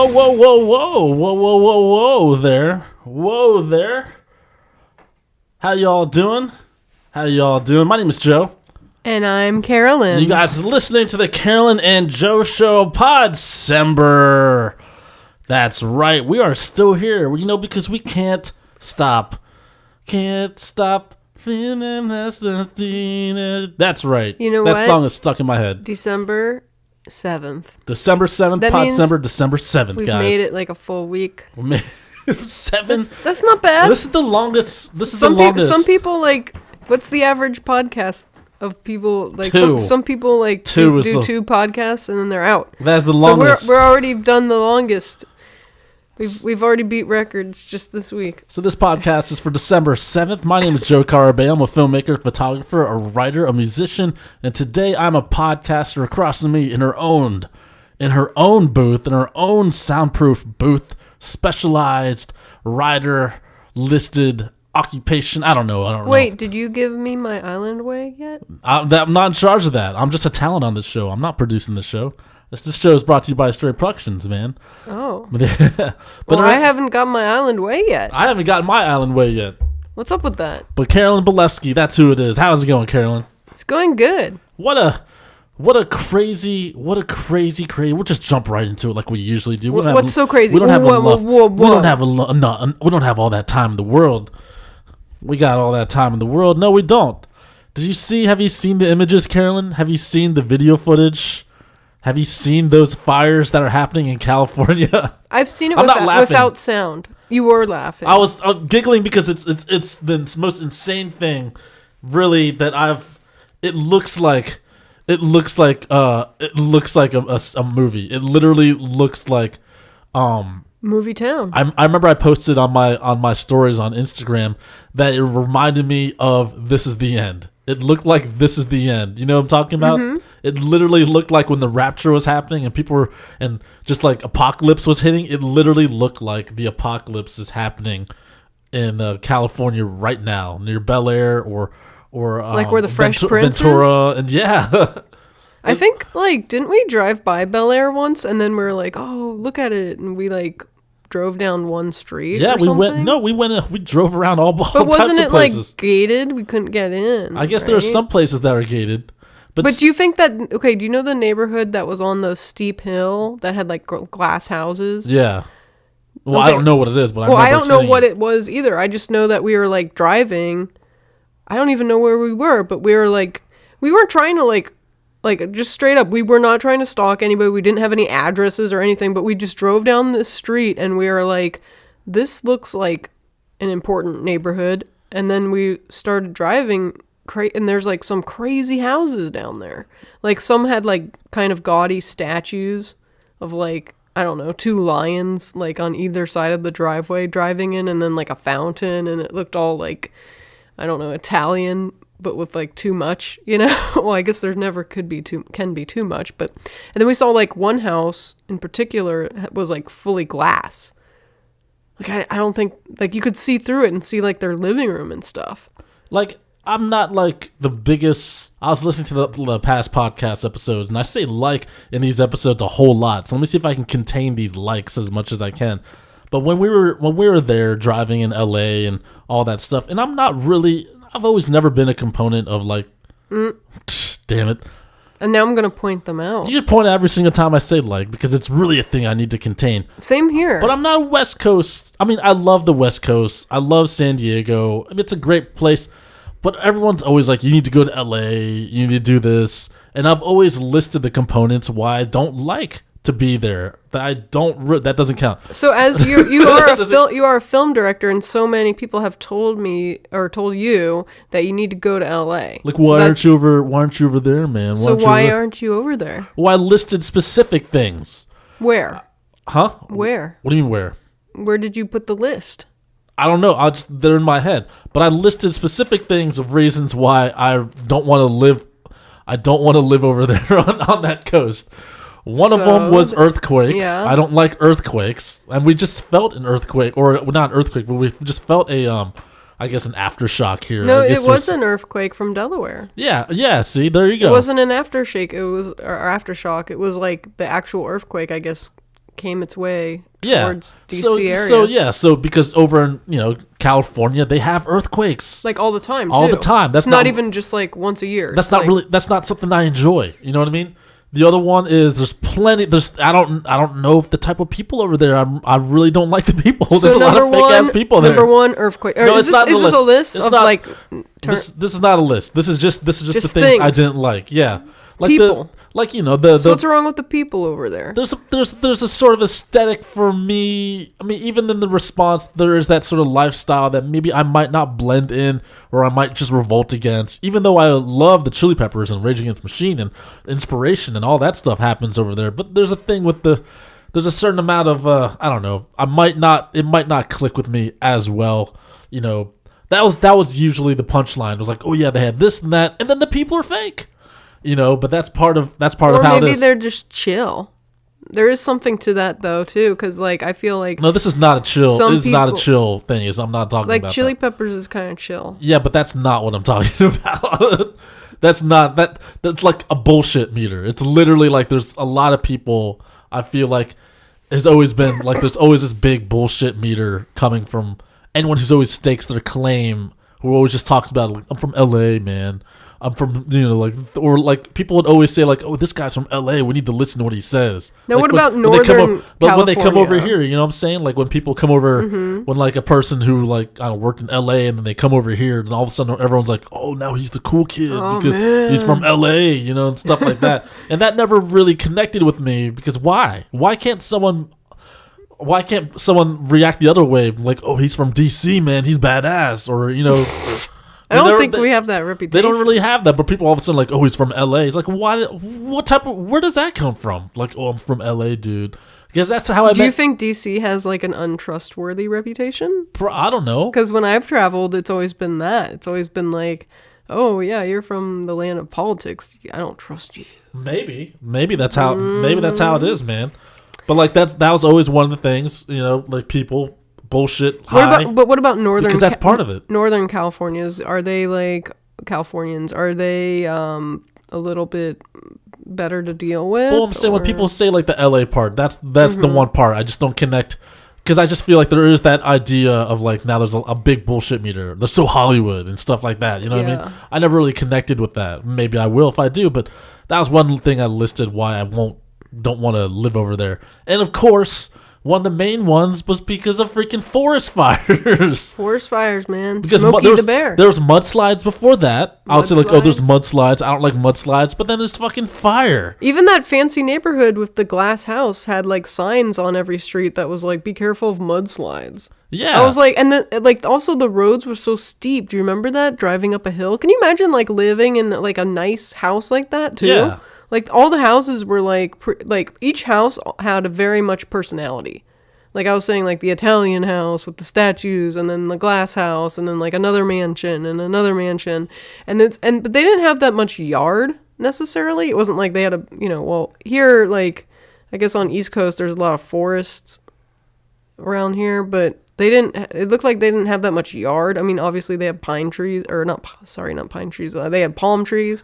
whoa, whoa, whoa, whoa, whoa, whoa, whoa there. How y'all doing? My name is Joe. And I'm Carolyn. You guys are listening to the Carolyn and Joe Show Podcember. That's right. We are still here, because we can't stop. That's right. You know that what? song is stuck in my head. December 7th. December 7th, Podcember, December 7th, we've guys. We've made it like a full week. 7? That's not bad. This is the longest. Some people, what's the average podcast of people? Like, two. Some people, do two podcasts and then they're out. That's the longest. So we're already done the longest. We've already beat records just this week. So this podcast is for December 7th. My name is Joe Carabeo. I'm a filmmaker, photographer, a writer, a musician, and today I'm a podcaster. Across from me in her own booth, in her own soundproof booth, specialized writer, listed occupation. I don't know. Wait, did you give me my island way yet? I'm not in charge of that. I'm just a talent on this show. I'm not producing the show. This show is brought to you by Astray Productions, man. Oh. But I haven't got my island way yet. I haven't gotten my island way yet. What's up with that? But Carolyn Belefski, that's who it is. How's it going, Carolyn? It's going good. What a crazy. We'll just jump right into it like we usually do. What's so crazy? We don't have we don't have all that time in the world. We got all that time in the world. No, we don't. Have you seen the images, Carolyn? Have you seen the video footage? Have you seen those fires that are happening in California? I've seen it without sound. You were laughing. I was giggling because it's the most insane thing, really, that It looks like a movie. It literally looks like Movie Town. I remember I posted on my stories on Instagram that it reminded me of This Is the End. It looked like This Is the End. You know what I'm talking about? Mm-hmm. It literally looked like when the rapture was happening and just like apocalypse was hitting, it literally looked like the apocalypse is happening in California right now, near Bel Air or like where the Fresh Prince Ventura, is? And yeah. I think, didn't we drive by Bel Air once, and then we were like, oh, look at it, and we, drove down one street or something? We drove around all types of places. But wasn't it, gated? We couldn't get in, I guess right? there are some places that are gated. But do you think that, do you know the neighborhood that was on the steep hill that had, glass houses? Yeah. Well, okay. I don't know what it is, but I don't know what it was either. I just know that we were, driving. I don't even know where we were, but we were, we weren't trying to, just straight up, we were not trying to stalk anybody. We didn't have any addresses or anything, but we just drove down this street and we were like, this looks like an important neighborhood. And then we started driving, and there's some crazy houses down there. Some had kind of gaudy statues of I don't know, two lions on either side of the driveway driving in, and then a fountain, and it looked all I don't know, Italian, but with too much, well, I guess there never can be too much, but, and then we saw one house in particular was fully glass. I don't think you could see through it and see their living room and stuff. I'm not the biggest. I was listening to the past podcast episodes, and I say in these episodes a whole lot, so let me see if I can contain these likes as much as I can. But when we were there driving in LA and all that stuff, and I've always never been a component of damn it. And now I'm going to point them out. You should point every single time I say because it's really a thing I need to contain. Same here. But I'm not a West Coast. I love the West Coast. I love San Diego. It's a great place. But everyone's always you need to go to LA. You need to do this. And I've always listed the components why I don't like to be there. That doesn't count. So as you are a film director, and so many people have told me or told you that you need to go to LA. Why aren't you over there, man? Why aren't you over there? Well, I listed specific things. Where? Huh? Where? What do you mean where? Where did you put the list? I don't know. They're in my head. But I listed specific things of reasons why I don't want to live. I don't want to live over there on that coast. One of them was earthquakes. Yeah. I don't like earthquakes, and we just felt an earthquake, or not an earthquake, but we just felt an aftershock here. No, it was an earthquake from Delaware. Yeah. See, there you go. It wasn't an aftershock. It was the actual earthquake, I guess, came its way Yeah. towards DC area. So because over in, California, they have earthquakes. Like all the time, All too. the time. That's it's not even just like once a year. That's that's not something I enjoy. You know what I mean? The other one is I don't know if the type of people over there. I really don't like the people. So There's a lot of fake ass people there. Number one, earthquake. No, is this a list it's of not, like? This is not a list. This is just the things I didn't like. Yeah, like people. So what's wrong with the people over there? There's a sort of aesthetic for me. I mean, even in the response, there is that sort of lifestyle that maybe I might not blend in, or I might just revolt against. Even though I love the Chili Peppers and Rage Against the Machine and Inspiration and all that stuff happens over there, but there's a thing with there's a certain amount of I don't know. It might not click with me as well. That was usually the punchline. It was like, oh yeah, they had this and that, and then the people are fake. But that's part of how it is. Or maybe they're just chill. There is something to that though too, because like I feel like no, this is not a chill. This is not a chill thing. I'm not talking about Chili that. Peppers is kind of chill. Yeah, but that's not what I'm talking about. That's like a bullshit meter. It's literally like there's a lot of people. I feel like has always been like there's always this big bullshit meter coming from anyone who's always stakes their claim. Who always just talks about like, I'm from LA, man. I'm from, or like people would always say like, oh, this guy's from LA. We need to listen to what he says. Now, like, what about Northern California? But when they come over here, you know what I'm saying? Like when people come over, when like a person who like, I don't worked in LA and then they come over here and all of a sudden everyone's like, oh, now he's the cool kid because he's from LA, and stuff like that. And that never really connected with me because why? Why can't someone react the other way? Like, oh, he's from DC, man. He's badass. Or, I don't think we have that reputation. They don't really have that, but people all of a sudden like, oh, he's from LA. It's like, why? Where does that come from? Like, oh, I'm from LA, dude. Because that's how I. Do you think DC has like an untrustworthy reputation? I don't know. Because when I've traveled, it's always been that. It's always been like, oh yeah, you're from the land of politics. I don't trust you. Maybe that's how. Maybe that's how it is, man. But like that was always one of the things, like people. Bullshit high. What about Northern? Because that's part of it. Northern Californians, are they like Californians? Are they a little bit better to deal with? Well, I'm saying when people say like the LA part, that's the one part I just don't connect, because I just feel like there is that idea of like now there's a big bullshit meter. There's so Hollywood and stuff like that. You know what I mean? I never really connected with that. Maybe I will if I do, but that was one thing I listed why I don't want to live over there. And of course, one of the main ones was because of freaking forest fires. Forest fires, man. Because Smokey the Bear. There was mudslides before that. I would say like, oh, there's mudslides. I don't like mudslides. But then there's fucking fire. Even that fancy neighborhood with the glass house had like signs on every street that was like, be careful of mudslides. Yeah. I was like, and then like also the roads were so steep. Do you remember that? Driving up a hill? Can you imagine like living in like a nice house like that too? Yeah. Like all the houses were like each house had a very much personality. Like I was saying, like the Italian house with the statues, and then the glass house, and then like another mansion and another mansion, but they didn't have that much yard necessarily. It wasn't like they had here like I guess on East Coast there's a lot of forests around here, but it looked like they didn't have that much yard. I mean, obviously they have pine trees, or not pine trees. They had palm trees.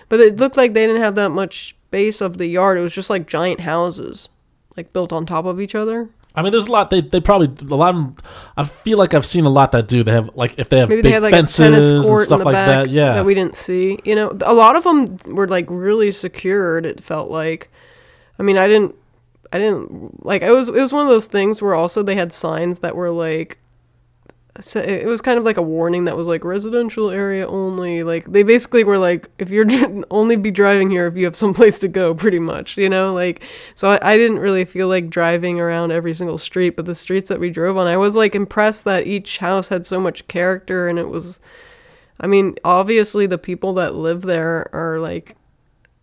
But it looked like they didn't have that much space of the yard. It was just like giant houses, like built on top of each other. I mean, there's a lot. They probably a lot of them. I feel like I've seen a lot that do. They have like if they have maybe big they had like fences a tennis court and stuff in the like back that. Yeah, that we didn't see. A lot of them were like really secured. It felt like. I mean, I didn't like. It was one of those things where also they had signs that were like. So it was kind of like a warning that was like residential area only. Like they basically were like, if you're only be driving here if you have someplace to go, pretty much, like. So I didn't really feel like driving around every single street, but the streets that we drove on, I was like impressed that each house had so much character, and it was. I mean, obviously the people that live there are like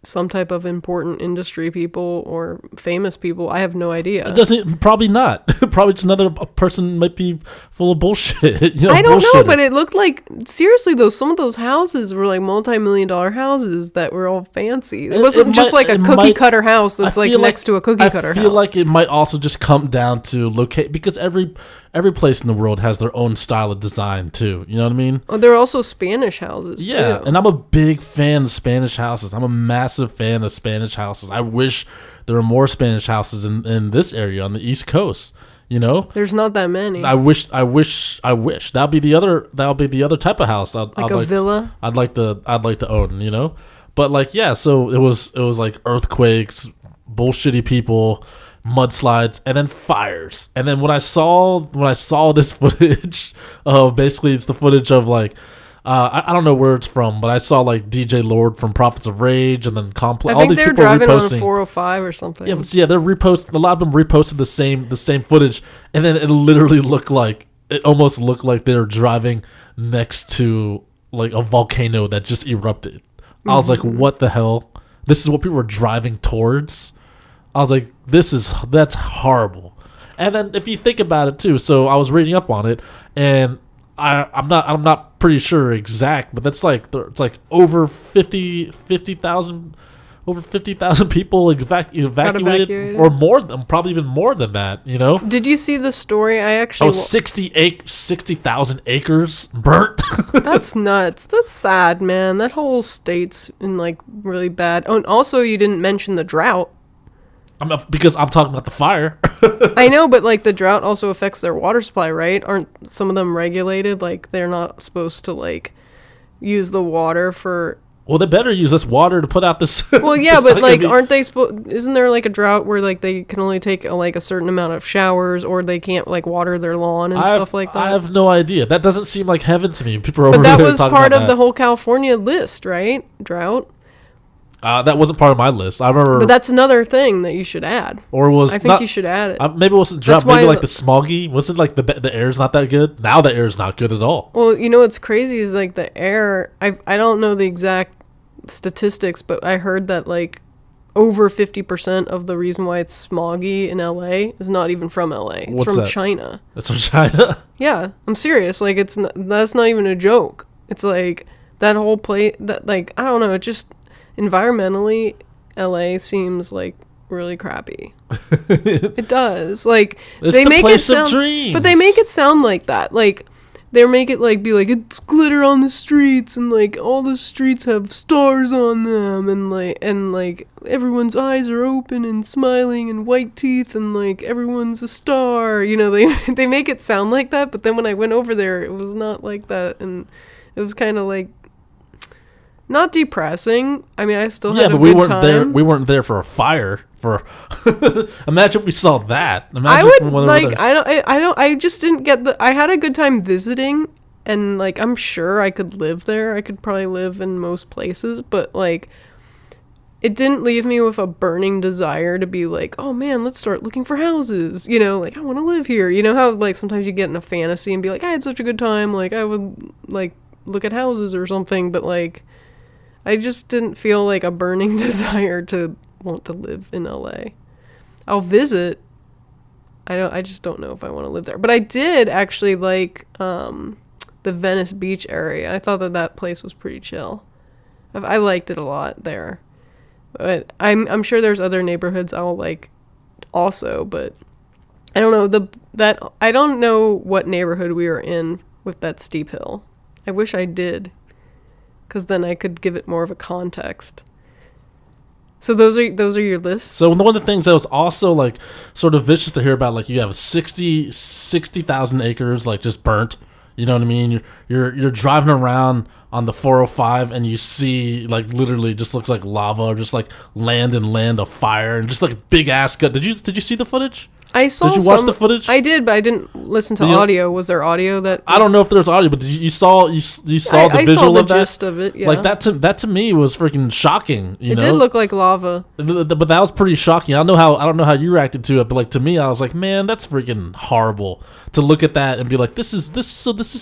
some type of important industry people or famous people. I have no idea. It doesn't, probably not. Probably just another person might be full of bullshit. I don't know, but it looked like, seriously though, some of those houses were like multi-million-dollar houses that were all fancy. It wasn't just like a cookie cutter house that's like next to a cookie cutter house. I feel like it might also just come down to locate, because every place in the world has their own style of design too. You know what I mean? Oh, there are also Spanish houses too. And I'm a big fan of Spanish houses. I'm a massive massive fan of Spanish houses. I wish there were more Spanish houses in this area on the East Coast. You know, there's not that many. I wish. That'll be the other type of house. I'd a like villa. I'd like to own. You know, but like yeah. So it was like earthquakes, bullshitty people, mudslides, and then fires. And then when I saw this footage of basically it's the footage of like. I don't know where it's from, but I saw like DJ Lord from Prophets of Rage and then Complex. I think they're driving on a 405 or something. Yeah, they're reposting. A lot of them reposted the same footage, and then it literally almost looked like they were driving next to like a volcano that just erupted. I was like, what the hell? This is what people were driving towards. I was like, that's horrible. And then if you think about it too, so I was reading up on it, and I'm not pretty sure exact, but that's like it's like over 50,000 people evacuated or more than probably even more than that, you know. Did you see the story? I actually 60,000 acres burnt. That's nuts. That's sad, man. That whole state's in like really bad. Oh, and also you didn't mention the drought. Because I'm talking about the fire. I know, but like the drought also affects their water supply, right? Aren't some of them regulated? Like they're not supposed to like use the water for. Well, they better use this water to put out this. Well, yeah, but like, aren't they supposed? Isn't there like a drought where like they can only take like a certain amount of showers, or they can't like water their lawn and stuff like that? I have no idea. That doesn't seem like heaven to me. People are but over that there was talking part about of that. the whole California list, right? Drought. That wasn't part of my list. I remember. But that's another thing that you should add. Or was I think you should add it. Maybe it wasn't drought. Maybe like the smoggy. Wasn't like the air's not that good. Now the air's not good at all. Well, you know what's crazy is like the air. I don't know the exact statistics, but I heard that like over 50% of the reason why it's smoggy in LA is not even from LA. It's What's from that? China. It's from China. Yeah, I'm serious. Like that's not even a joke. It's like that whole place. That like I don't know. It just environmentally, LA seems like really crappy. It does. Like it's they the make place it of sound, dreams. but they make it sound like that. Like they make it like be like it's glitter on the streets and like all the streets have stars on them and like everyone's eyes are open and smiling and white teeth and like everyone's a star. You know, they make it sound like that, but then when I went over there, it was not like that, and it was kind of like. Not depressing. I mean, I still had a good time. There. We weren't there for a fire. Imagine if we saw that. Imagine I would like. I just didn't get the. I had a good time visiting, and like I'm sure I could live there. I could probably live in most places, but like, it didn't leave me with a burning desire to be like, oh man, let's start looking for houses. You know, like I want to live here. You know how like sometimes you get in a fantasy and be like, I had such a good time. Like I would like look at houses or something, but like. I just didn't feel like a burning desire to want to live in LA. I'll visit. I just don't know if I want to live there. But I did actually like the Venice Beach area. I thought that place was pretty chill. I liked it a lot there. But I'm sure there's other neighborhoods I'll like also, but I don't know I don't know what neighborhood we were in with that steep hill. I wish I did. Because then I could give it more of a context. So those are your lists? So one of the things that was also like sort of vicious to hear about, like you have 60,000 acres like just burnt. You know what I mean? You're driving around on the 405 and you see like literally just looks like lava or just like land of fire and just like big ass gut. Did you see the footage? I saw. Did you watch the footage? I did, but I didn't listen to audio. Was there audio that? I don't know if there's audio, but you saw the visual I saw the of that. Gist of it, yeah. Like that to me was freaking shocking. You know? It did look like lava, but that was pretty shocking. I don't know how you reacted to it, but like to me, I was like, man, that's freaking horrible to look at that and be like, this is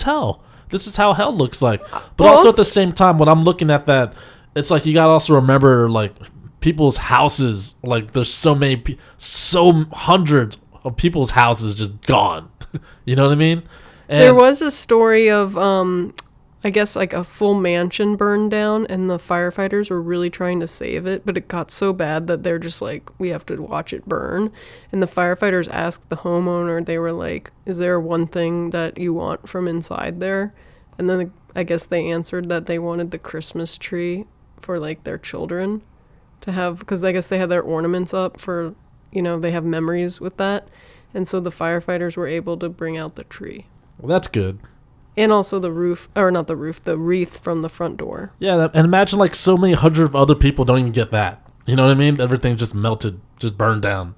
hell. This is how hell looks like. But well, also at the same time, when I'm looking at that, it's like you gotta also remember like people's houses. Like there's so hundreds of people's houses just gone. You know what I mean? And there was a story of I guess like a full mansion burned down and the firefighters were really trying to save it, but it got so bad that they're just like, we have to watch it burn. And the firefighters asked the homeowner, they were like, is there one thing that you want from inside there? And then I guess they answered that they wanted the Christmas tree for like their children. to have, because I guess they had their ornaments up for, they have memories with that. And so the firefighters were able to bring out the tree. Well, that's good. And also the roof, or not the roof, the wreath from the front door. Yeah, and imagine like so many hundred of other people don't even get that. You know what I mean? Everything just melted, just burned down.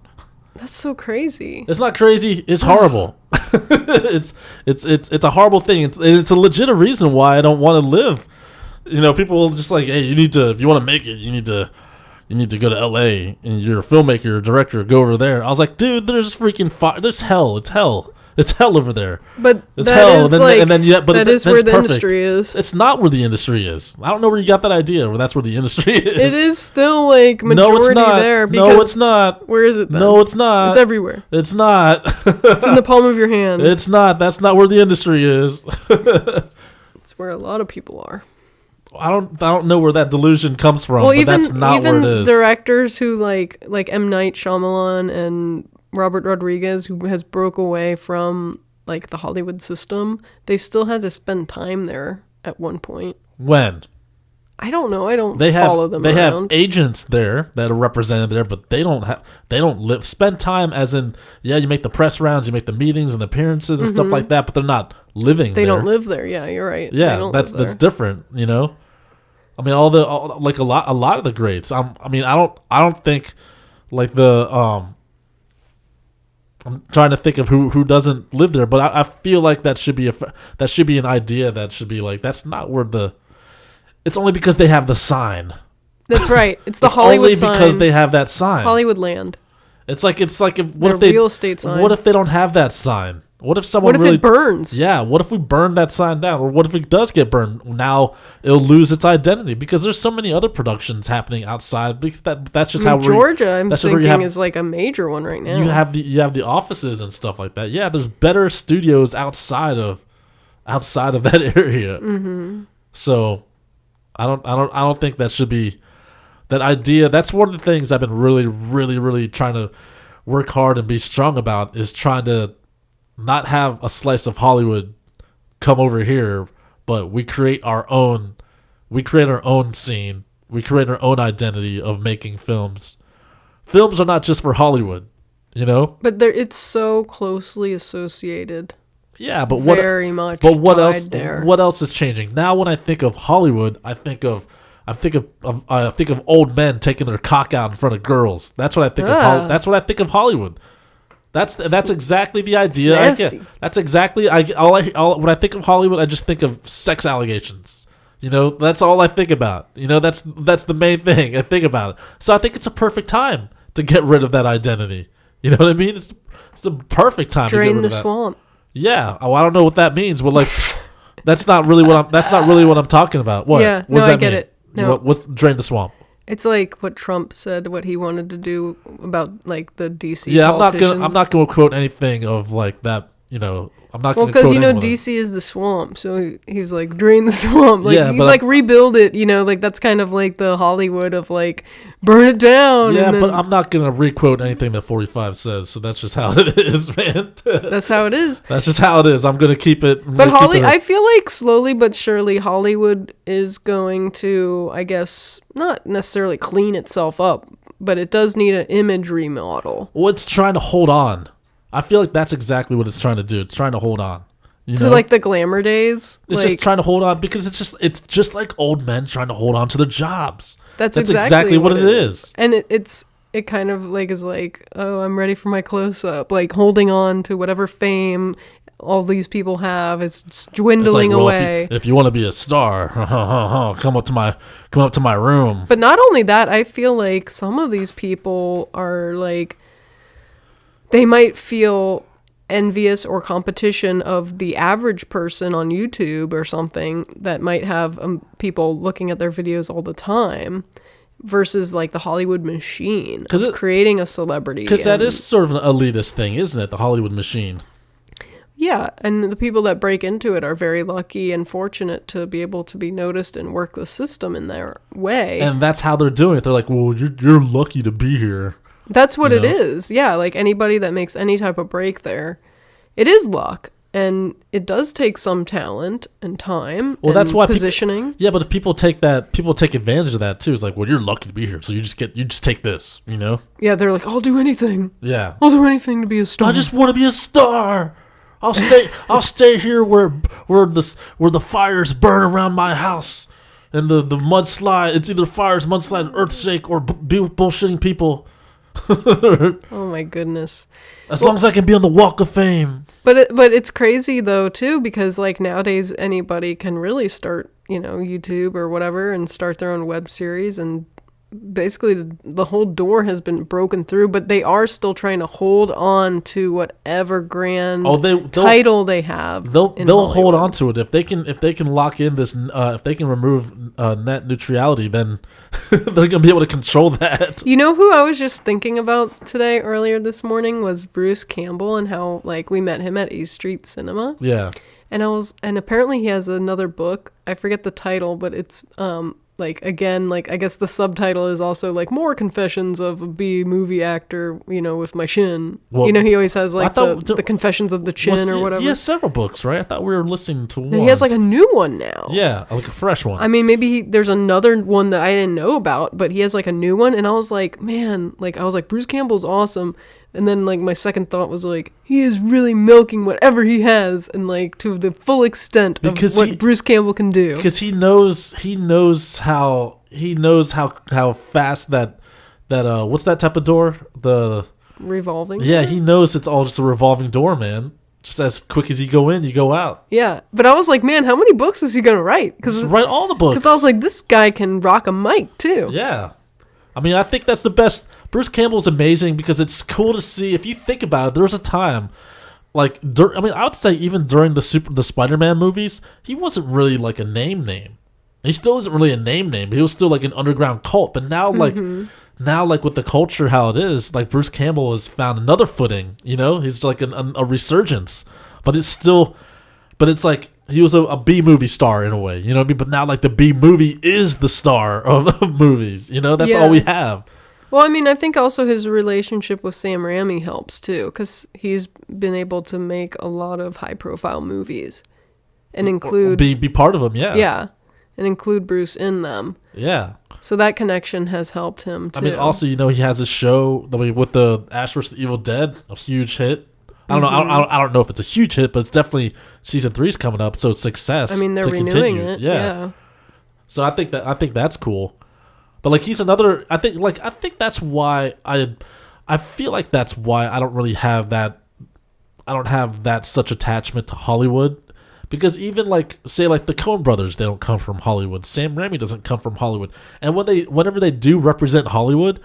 That's so crazy. It's not crazy. It's horrible. it's a horrible thing. It's a legitimate reason why I don't want to live. People will just like, hey, if you want to make it, you need to go to LA and you're a filmmaker or director, go over there. I was like, dude, there's freaking fire. There's hell. It's hell. It's hell over there. But it's hell. Is but that is where the industry is. It's not where the industry is. I don't know where you got that idea. Where that's where the industry is. It is still like majority no, it's not. there. No, it's not. Where is it then? No, it's not. It's everywhere. It's not. It's in the palm of your hand. It's not. That's not where the industry is. It's where a lot of people are. I don't know where that delusion comes from, but that's not where it is. Even directors who like M. Night Shyamalan and Robert Rodriguez, who has broke away from like the Hollywood system, they still had to spend time there at one point. When? I don't know. I don't follow them They around. have agents there that are represented there, but they don't spend time as in, you make the press rounds, you make the meetings and appearances and stuff like that, but they're not living there. They don't live there. Yeah, you're right. Yeah, that's different, I mean, a lot of the greats. I don't think like I'm trying to think of who doesn't live there, but I feel like that should be an idea that should be like, that's not where it's only because they have the sign. That's right. It's the Hollywood sign. Only because they have that sign. Hollywood land. It's like what if they real estate sign. What if they don't have that sign? What if someone What if it burns? Yeah, what if we burn that sign down? Or what if it does get burned? Now it'll lose its identity because there's so many other productions happening outside. Because that's just how Georgia, I'm thinking, is like a major one right now. You have the offices and stuff like that. Yeah, there's better studios outside of that area. Mm-hmm. So I don't think that should be that idea. That's one of the things I've been really, really, really trying to work hard and be strong about, is trying to not have a slice of Hollywood come over here, but we create our own scene. We create our own identity of making films. Films are not just for Hollywood, But it's so closely associated. Yeah, but very much. But what else? There. What else is changing now? When I think of Hollywood, I think of old men taking their cock out in front of girls. That's what I think of. That's what I think of Hollywood. That's exactly the idea I get. That's exactly when I think of Hollywood, I just think of sex allegations. That's all I think about. That's the main thing I think about. So I think it's a perfect time to get rid of that identity. You know what I mean? It's the perfect time to get rid of that. Drain the swamp. Yeah. Oh, I don't know what that means, but like, that's not really what I'm talking about. What? Yeah. What does I that get mean? it. No. What's drain the swamp? It's like what Trump said, what he wanted to do about like the DC. Yeah, I'm not gonna quote anything of like that. I'm not. Well, because DC is the swamp, so he's like drain the swamp, like rebuild it. Like that's kind of like the Hollywood of like burn it down. Yeah, but I'm not gonna requote anything that 45 says. So that's just how it is, man. That's how it is. That's just how it is. I'm gonna keep it. I feel like slowly but surely Hollywood is going to, I guess, not necessarily clean itself up, but it does need an image remodel. Well, it's trying to hold on. I feel like that's exactly what it's trying to do. It's trying to hold on. To like the glamour days? It's just trying to hold on because it's just like old men trying to hold on to their jobs. That's exactly what it is. And it kind of like is like, oh, I'm ready for my close up. Like holding on to whatever fame all these people have. It's dwindling away. If you want to be a star, come up to my room. But not only that, I feel like some of these people are like, they might feel envious or competition of the average person on YouTube or something that might have people looking at their videos all the time versus like the Hollywood machine of creating a celebrity. Because that is sort of an elitist thing, isn't it? The Hollywood machine. Yeah, and the people that break into it are very lucky and fortunate to be able to be noticed and work the system in their way. And that's how they're doing it. They're like, well, you're lucky to be here. That's what it is. Yeah, like anybody that makes any type of break there, it is luck. And it does take some talent and time. Well, and that's why positioning. Yeah, but if people take advantage of that too. It's like, well, you're lucky to be here, so you just take this, you know? Yeah, they're like, I'll do anything. Yeah, I'll do anything to be a star. I just want to be a star. I'll stay here where the fires burn around my house, and the mudslide. It's either fires, mudslide, earthshake, or bullshitting people. Oh my goodness. As long as I can be on the Walk of Fame. But it's crazy though too, because like nowadays anybody can really start, YouTube or whatever and start their own web series, and basically the whole door has been broken through, but they are still trying to hold on to whatever grand title they have. They'll hold on to it if they can lock in this if they can remove net neutrality, then they're gonna be able to control that. You know who I was just thinking about today earlier this morning was Bruce Campbell, and how like we met him at East Street Cinema. Yeah. And apparently he has another book. I forget the title, but it's I guess the subtitle is also like More Confessions of a B movie actor, with my chin. Well, he always has like the Confessions of the Chin or whatever. He has several books, right? I thought we were listening to one. He has like a new one now. Yeah, like a fresh one. I mean, maybe there's another one that I didn't know about, but he has like a new one, and I was like, man, Bruce Campbell's awesome. And then, like, my second thought was, like, he is really milking whatever he has, and, like, to the full extent of what Bruce Campbell can do. Because he knows how fast that what's that type of door? The revolving. Yeah, he knows it's all just a revolving door, man. Just as quick as you go in, you go out. Yeah, but I was like, man, how many books is he gonna write? Because write all the books. Because I was like, this guy can rock a mic too. Yeah. I mean, I think that's the best. Bruce Campbell's amazing because it's cool to see. If you think about it, there was a time, I would say even during the Spider-Man movies, he wasn't really like a name. He still isn't really a name. He was still like an underground cult. But now, now with the culture how it is, like Bruce Campbell has found another footing. He's like a resurgence. But it's like he was a B movie star in a way. You know what I mean? But now like the B movie is the star of movies. That's all we have. Well, I mean, I think also his relationship with Sam Raimi helps too, because he's been able to make a lot of high-profile movies, and include be part of them, yeah, and include Bruce in them, yeah. So that connection has helped him too. I mean, also he has a show with the Ash vs. the Evil Dead, a huge hit. I don't know. I don't know if it's a huge hit, but it's definitely season 3's coming up, so it's success. I mean, they're renewing it. Yeah. So I think that's cool. But like he's another. I think that's why I feel like that's why I don't really have that. I don't have that such attachment to Hollywood, because even like say like the Coen brothers, they don't come from Hollywood. Sam Raimi doesn't come from Hollywood, and whenever they do represent Hollywood,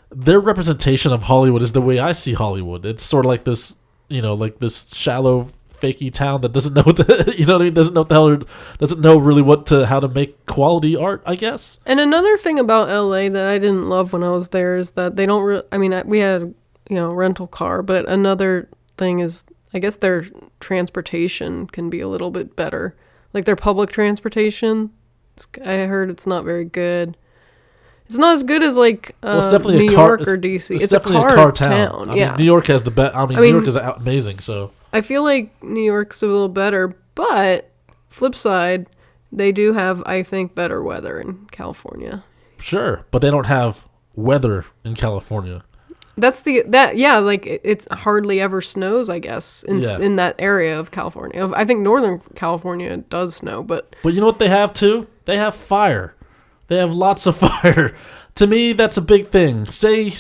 their representation of Hollywood is the way I see Hollywood. It's sort of like this, like this shallow, fakey town that doesn't know what to, doesn't know what the hell, doesn't know really how to make quality art, I guess. And another thing about LA that I didn't love when I was there is that they don't we had a rental car, but another thing is I guess their transportation can be a little bit better. Like their public transportation, I heard it's not very good. It's not as good as like it's definitely New York or DC. It's definitely a car town. Yeah. New York has the best. New York is amazing. So I feel like New York's a little better, but flip side, they do have, I think, better weather in California. Sure, but they don't have weather in California. It hardly ever snows, I guess, in that area of California. I think Northern California does snow, but you know what they have too? They have fire. They have lots of fire. To me, that's a big thing. Say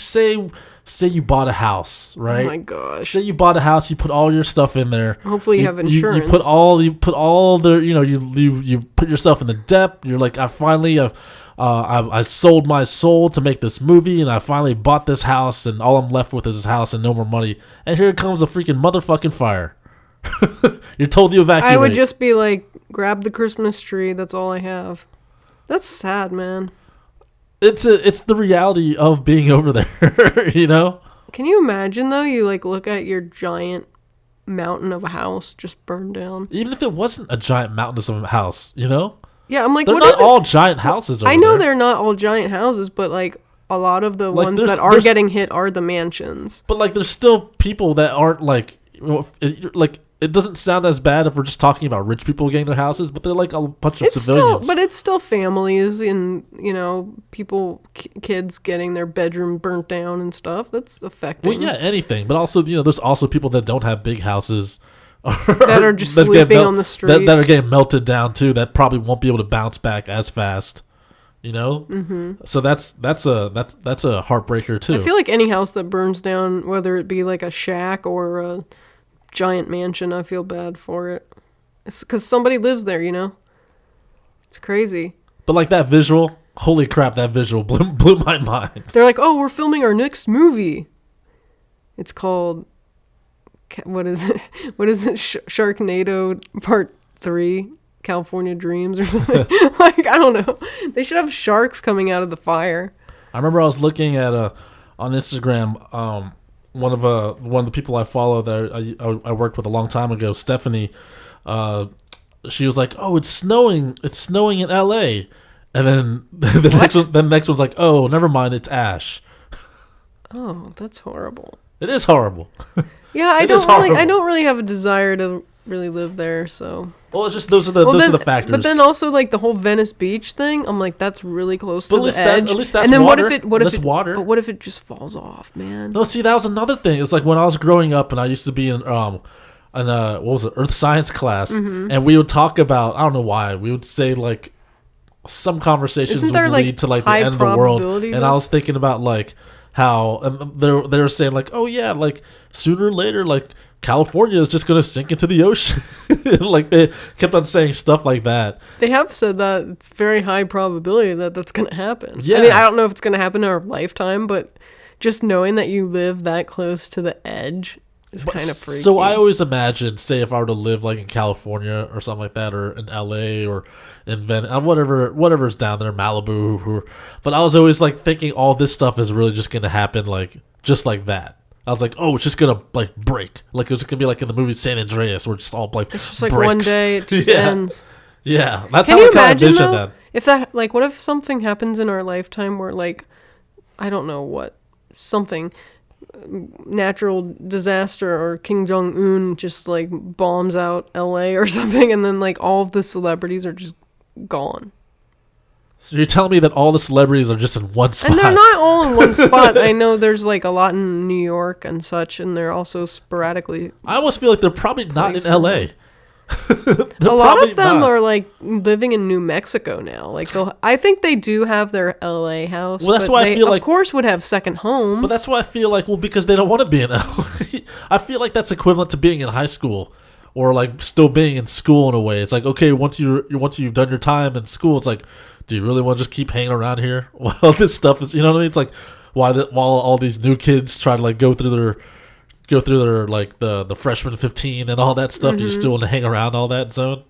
you bought a house, right? Oh my gosh. Say you bought a house, you put all your stuff in there. Hopefully you have insurance. You put all the you put yourself in the debt. You're like, I sold my soul to make this movie, and I finally bought this house, and all I'm left with is this house and no more money. And here comes a freaking motherfucking fire. You're told to evacuate. I would just be like, grab the Christmas tree. That's all I have. That's sad, man. It's the reality of being over there, Can you imagine though? You like look at your giant mountain of a house just burned down. Even if it wasn't a giant mountain of a house, Yeah, I'm like, they're not all giant houses. I know they're not all giant houses, but like a lot of the ones that are getting hit are the mansions. But like, there's still people that aren't like it doesn't sound as bad if we're just talking about rich people getting their houses, but they're like a bunch of civilians. But it's still families and, people, kids getting their bedroom burnt down and stuff. That's affecting. Well, yeah, anything. But also, there's also people that don't have big houses. That are just sleeping on the streets. That are getting melted down, too, that probably won't be able to bounce back as fast. Mm-hmm. So that's a heartbreaker, too. I feel like any house that burns down, whether it be like a shack or a giant mansion, I feel bad for it. It's because somebody lives there, It's crazy. But like that visual, holy crap, that visual blew my mind. They're like, oh, we're filming our next movie. It's called, what is it? Sharknado Part 3, California Dreams or something. Like, I don't know. They should have sharks coming out of the fire. I remember I was looking at on Instagram, one of the people I follow that I worked with a long time ago, Stephanie, she was like, "Oh, it's snowing in LA," and then the next one's like, "Oh, never mind, it's ash." Oh, that's horrible. It is horrible. Yeah, I don't really have a desire to really live there, so. Well, it's just those are the factors. But then also like the whole Venice Beach thing, I'm like, that's really close to the edge. At least that's and then water. What if water? But what if it just falls off, man? No, see, that was another thing. It's like when I was growing up and I used to be in what was it, earth science class, and we would talk about, I don't know why, we would say like some conversations would lead to like the end of the world, and I was thinking about like how they were saying like, oh yeah, like sooner or later like California is just going to sink into the ocean. Like they kept on saying stuff like that. They have said that it's very high probability that that's going to happen. Yeah. I mean, I don't know if it's going to happen in our lifetime, but just knowing that you live that close to the edge is kind of freaky. So I always imagine, say if I were to live like in California or something like that, or in LA or in Venice, whatever's down there, Malibu, but I was always like thinking all this stuff is really just going to happen like just like that. I was like, oh, it's just gonna like break. Like it's gonna be like in the movie San Andreas, where it's just all like it's just like breaks. one day it just ends. Yeah, that's how I kind of envision that. If that, like, what if something happens in our lifetime where, like, I don't know what, something, natural disaster or Kim Jong-un just like bombs out LA or something, and then like all of the celebrities are just gone. So you're telling me that all the celebrities are just in one spot? And they're not all in one spot. I know there's like a lot in New York and such, and they're also sporadically. I almost feel like they're probably not in LA. A lot of them are like living in New Mexico now. Like I think they do have their LA house. Well, that's why I feel like, of course, would have second homes. But that's why I feel like, well, because they don't want to be in LA. I feel like that's equivalent to being in high school. Or like still being in school in a way. It's like, okay, once you've done your time in school, it's like, do you really want to just keep hanging around here while this stuff is, you know what I mean? It's like while all these new kids try to like go through their like the freshman 15 and all that stuff. Mm-hmm. Do you still want to hang around all that zone?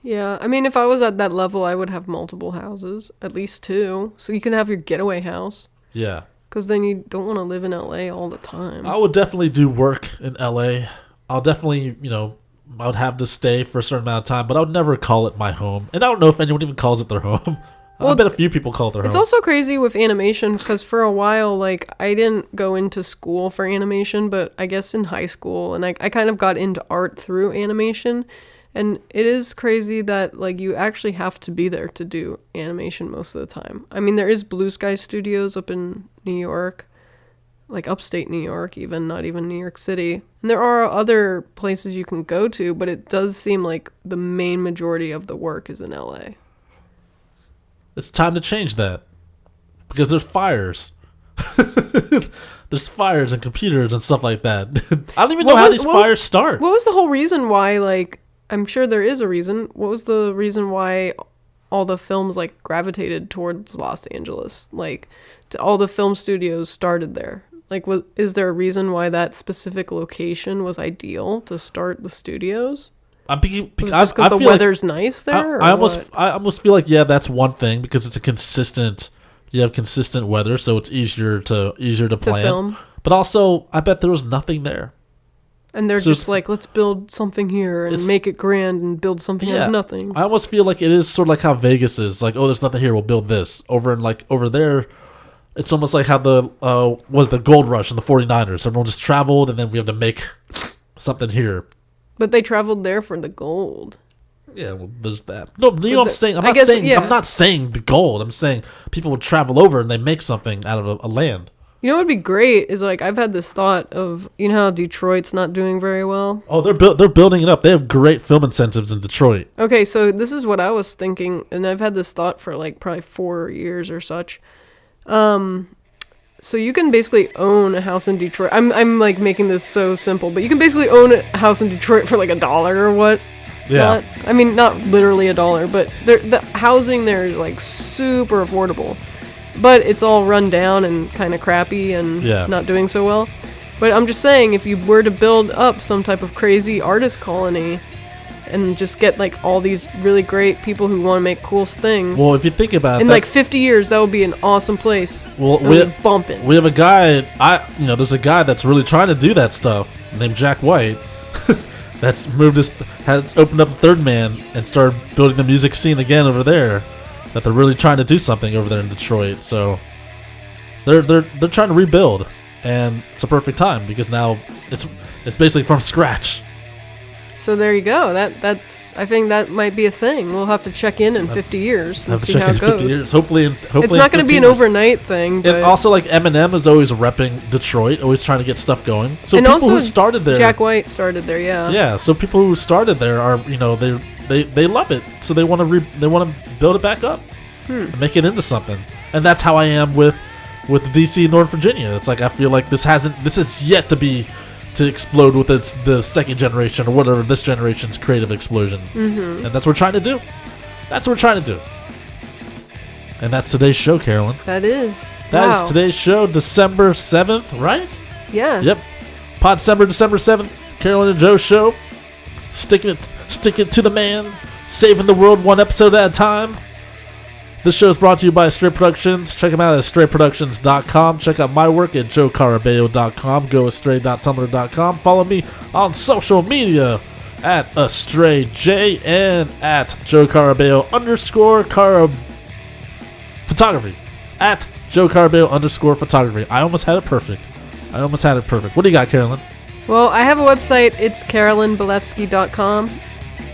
Yeah, I mean, if I was at that level, I would have multiple houses, at least 2, so you can have your getaway house. Yeah, because then you don't want to live in LA all the time. I would definitely do work in LA. I'll definitely, I would have to stay for a certain amount of time, but I would never call it my home. And I don't know if anyone even calls it their home. Well, I bet a few people call it their home. It's also crazy with animation because for a while, like, I didn't go into school for animation, but I guess in high school, and I kind of got into art through animation. And it is crazy that, like, you actually have to be there to do animation most of the time. I mean, there is Blue Sky Studios up in New York. Like upstate New York, even, not even New York City. And there are other places you can go to, but it does seem like the main majority of the work is in LA. It's time to change that. Because there's fires. There's fires and computers and stuff like that. I don't even know how these fires start. What was the whole reason why, like, I'm sure there is a reason. What was the reason why all the films, like, gravitated towards Los Angeles? Like, all the film studios started there. Like, is there a reason why that specific location was ideal to start the studios? Just because the weather's nice there? I almost feel like, yeah, that's one thing, because it's you have consistent weather, so it's easier to plan. Film. But also, I bet there was nothing there. And they're just like, let's build something here and make it grand and build something out of nothing. I almost feel like it is sort of like how Vegas is. Like, oh, there's nothing here, we'll build this. Over there, it's almost like how was the gold rush in the 49ers. Everyone just traveled, and then we have to make something here. But they traveled there for the gold. Yeah, well, there's that. No, you know what I'm saying? I'm not saying the gold. I'm saying people would travel over and they make something out of a land. You know what would be great is like I've had this thought of, you know how Detroit's not doing very well? Oh, they're building it up. They have great film incentives in Detroit. Okay, so this is what I was thinking, and I've had this thought for like probably 4 years or such. So you can basically own a house in Detroit. I'm like making this so simple, but you can basically own a house in Detroit for like $1 or what? Yeah. I mean, not literally $1, but the housing there is like super affordable. But it's all run down and kind of crappy and not doing so well. But I'm just saying, if you were to build up some type of crazy artist colony and just get like all these really great people who want to make cool things. Well, if you think about it, in like 50 years, that would be an awesome place. Well, we're bumping. We have a guy. There's a guy that's really trying to do that stuff named Jack White. Has opened up the Third Man and started building the music scene again over there. That they're really trying to do something over there in Detroit. So they're trying to rebuild, and it's a perfect time because now it's basically from scratch. So there you go. That's I think that might be a thing. We'll have to check in 50 years and see how it goes. 50 years. Hopefully it's not going to be an overnight thing. But and also, like Eminem is always repping Detroit, always trying to get stuff going. So and people who started there, Jack White started there, yeah. Yeah. So people who started there are, they love it, so they want to build it back up, and make it into something. And that's how I am with DC and North Virginia. It's like I feel like this is yet to explode with the second generation or whatever this generation's creative explosion. And that's what we're trying to do. And that's today's show, Carolyn. That is. That is today's show, December 7th, right? Yeah. Yep. Podcember, December 7th, Carolyn and Joe Show. Stick it to the man, saving the world one episode at a time. This show is brought to you by Astray Productions. Check them out at astrayproductions.com. Check out my work at joecarabeo.com. Goastray.tumblr.com. Follow me on social media at AstrayJ and at joecarabeo _photography. At joecarabeo _photography. I almost had it perfect. What do you got, Carolyn? Well, I have a website. It's carolynbelefski.com.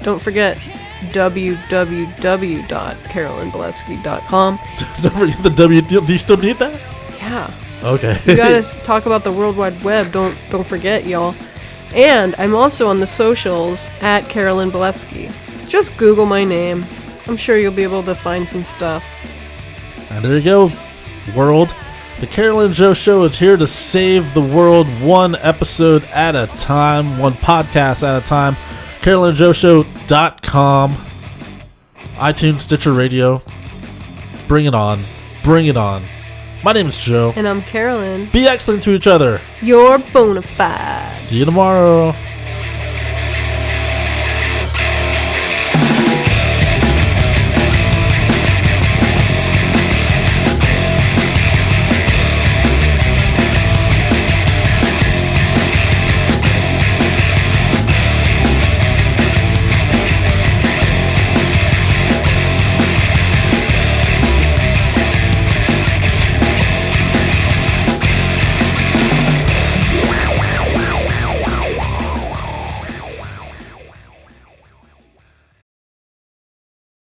Don't forget www.carolynbelefski.com. Don't forget the W. Do you still need that? Yeah. Okay. You gotta talk about the World Wide Web. Don't forget, y'all. And I'm also on the socials at Carolyn Belefski. Just Google my name. I'm sure you'll be able to find some stuff. And there you go, world. The Carolyn and Joe Show is here to save the world one episode at a time, one podcast at a time. CarolynandJoeShow.com, iTunes, Stitcher Radio. Bring it on. My name is Joe. And I'm Carolyn. Be excellent to each other. You're bona fide. See you tomorrow.